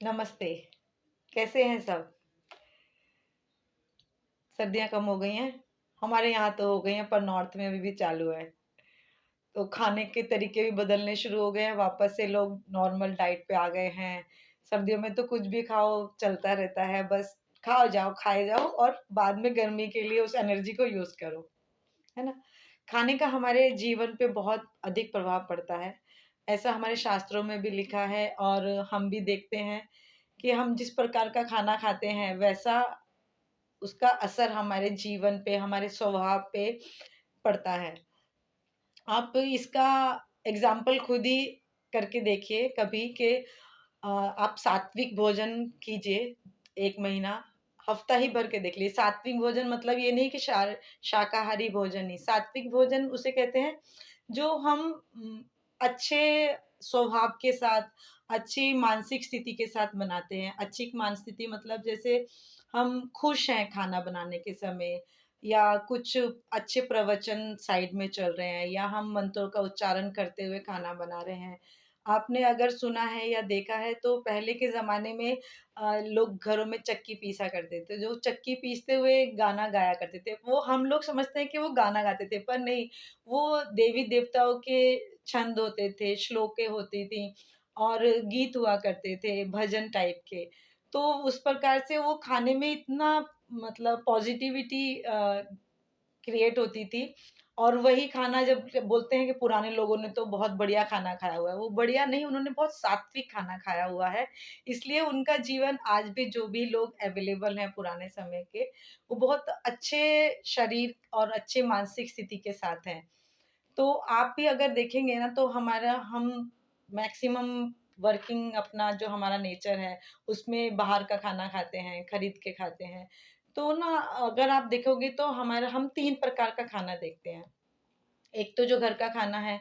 नमस्ते, कैसे हैं सब? सर्दियाँ कम हो गई हैं? हमारे यहाँ तो हो गई हैं पर नॉर्थ में अभी भी चालू है। तो खाने के तरीके भी बदलने शुरू हो गए हैं, वापस से लोग नॉर्मल डाइट पे आ गए हैं। सर्दियों में तो कुछ भी खाओ चलता रहता है, बस खाओ जाओ, खाए जाओ और बाद में गर्मी के लिए उस एनर्जी को यूज़ करो, है ना? खाने का हमारे जीवन पे बहुत अधिक प्रभाव पड़ता है। ऐसा हमारे शास्त्रों में भी लिखा है और हम भी देखते हैं कि हम जिस प्रकार का खाना खाते हैं, वैसा उसका असर हमारे जीवन पे, हमारे स्वभाव पे पड़ता है। आप इसका एग्ज़ाम्पल खुद ही करके देखिए कभी कि आप सात्विक भोजन कीजिए 1 महीना, हफ़्ता ही भर के देख लीजिए। सात्विक भोजन मतलब ये नहीं कि शाकाहारी भोजन नहीं, सात्विक भोजन उसे कहते हैं जो हम अच्छे स्वभाव के साथ, अच्छी मानसिक स्थिति के साथ बनाते हैं। अच्छी मानसिक स्थिति मतलब जैसे हम खुश हैं खाना बनाने के समय या कुछ अच्छे प्रवचन साइड में चल रहे हैं या हम मंत्रों का उच्चारण करते हुए खाना बना रहे हैं। आपने अगर सुना है या देखा है तो पहले के ज़माने में लोग घरों में चक्की पीसा करते थे। जो चक्की पीसते हुए गाना गाया करते थे, वो हम लोग समझते हैं कि वो गाना गाते थे, पर नहीं, वो देवी-देवताओं के छंद होते थे, श्लोकें होती थीं और गीत हुआ करते थे, भजन टाइप के। तो उस प्रकार से वो खाने में इतना मतलब पॉज़िटिविटी क्रिएट होती थी और वही खाना जब जब बोलते हैं कि पुराने लोगों ने तो बहुत बढ़िया खाना खाया हुआ है, वो बढ़िया नहीं, उन्होंने बहुत सात्विक खाना खाया हुआ है। इसलिए उनका जीवन आज भी जो भी लोग अवेलेबल हैं पुराने समय के, वो बहुत अच्छे शरीर और अच्छे मानसिक स्थिति के साथ हैं। तो आप भी अगर देखेंगे ना तो हम मैक्सिमम वर्किंग अपना जो हमारा नेचर है, उसमें बाहर का खाना खाते हैं, खरीद के खाते हैं। तो ना अगर आप देखोगे तो हमारा हम 3 प्रकार का खाना देखते हैं। एक तो जो घर का खाना है,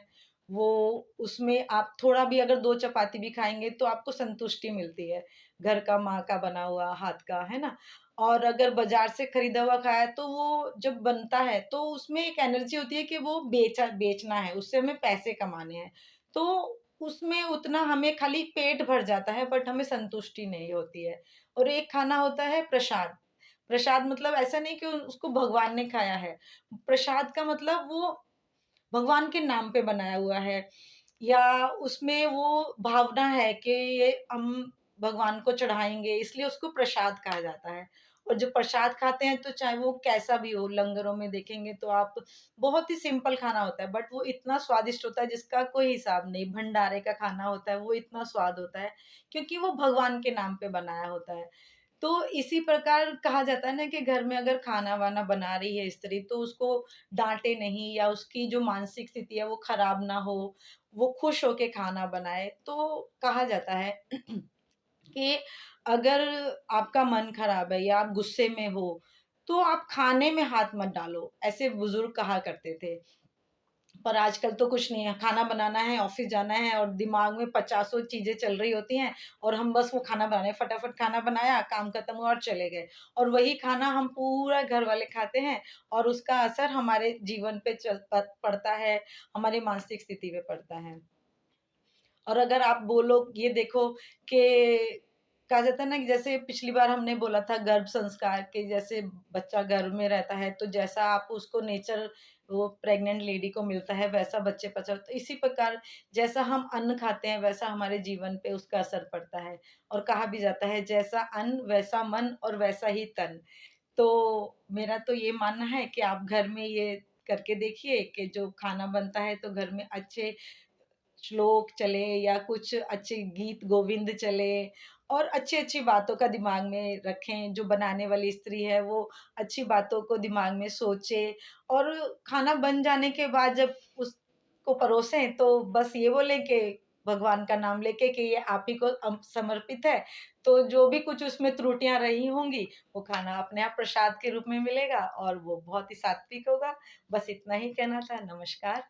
वो उसमें आप थोड़ा भी अगर 2 चपाती भी खाएँगे तो आपको संतुष्टि मिलती है। घर का माँ का बना हुआ हाथ का, है ना? और अगर बाज़ार से खरीदा हुआ खाया तो वो जब बनता है तो उसमें एक एनर्जी होती है कि वो बेचना है, उससे हमें पैसे कमाने हैं। तो उसमें उतना हमें खाली पेट भर जाता है बट हमें संतुष्टि नहीं होती है। और एक खाना होता है प्रसाद। प्रसाद मतलब ऐसा नहीं कि उसको भगवान ने खाया है। प्रसाद का मतलब वो भगवान के नाम पे बनाया हुआ है या उसमें वो भावना है कि ये हम भगवान को चढ़ाएँगे इसलिए उसको प्रसाद कहा जाता है। और जो प्रसाद खाते हैं तो चाहे वो कैसा भी हो, लंगरों में देखेंगे तो आप बहुत ही सिंपल खाना होता है बट वो इतना स्वादिष्ट होता है जिसका कोई हिसाब नहीं। भंडारे का खाना होता है वो इतना स्वाद होता है क्योंकि वो भगवान के नाम पे बनाया होता है। तो इसी प्रकार कहा जाता है ना कि घर में अगर खाना-वाना बना रही है स्त्री तो उसको डाँटे नहीं या उसकी जो मानसिक स्थिति है वो खराब ना हो, वो खुश होके खाना बनाए। तो कहा जाता है कि अगर आपका मन खराब है या आप गुस्से में हो, तो आप खाने में हाथ मत डालो, ऐसे बुज़ुर्ग कहा करते थे। पर आजकल तो कुछ नहीं है, खाना बनाना है, ऑफ़िस जाना है और दिमाग में पचासों चीज़ें चल रही होती हैं और हम बस वो खाना बना रहे हैं, फटाफट खाना बनाया, काम खत्म हुआ और चले गए। और वही खाना हम पूरा घर वाले खाते हैं और उसका असर हमारे जीवन पे पड़ता है, हमारी मानसिक स्थिति पे पड़ता है। और अगर आप बोलो ये देखो कि कहा जाता है ना कि जैसे पिछली बार हमने बोला था गर्भ संस्कार के जैसे बच्चा गर्भ में रहता है तो जैसा आप उसको नेचर वो प्रेग्नेंट लेडी को मिलता है वैसा बच्चे पर तो इसी प्रकार जैसा हम अन्न खाते हैं वैसा हमारे जीवन पे उसका असर पड़ता है। और कहा भी जाता है जैसा अन्न वैसा मन और वैसा ही तन। तो मेरा तो ये मानना है कि आप घर में ये करके देखिए कि जो खाना बनता है तो घर में अच्छे श्लोक चले या कुछ अच्छे गीत गोविंद चले और अच्छी-अच्छी बातों का दिमाग में रखें। जो बनाने वाली स्त्री है वो अच्छी बातों को दिमाग में सोचे और खाना बन जाने के बाद जब उसको परोसें तो बस ये बोलें कि भगवान का नाम लेके कि ये आप ही को समर्पित है। तो जो भी कुछ उसमें त्रुटियाँ रही होंगी, वो खाना अपने आप प्रसाद के रूप में मिलेगा और वो बहुत ही सात्विक होगा। बस इतना ही कहना था। नमस्कार।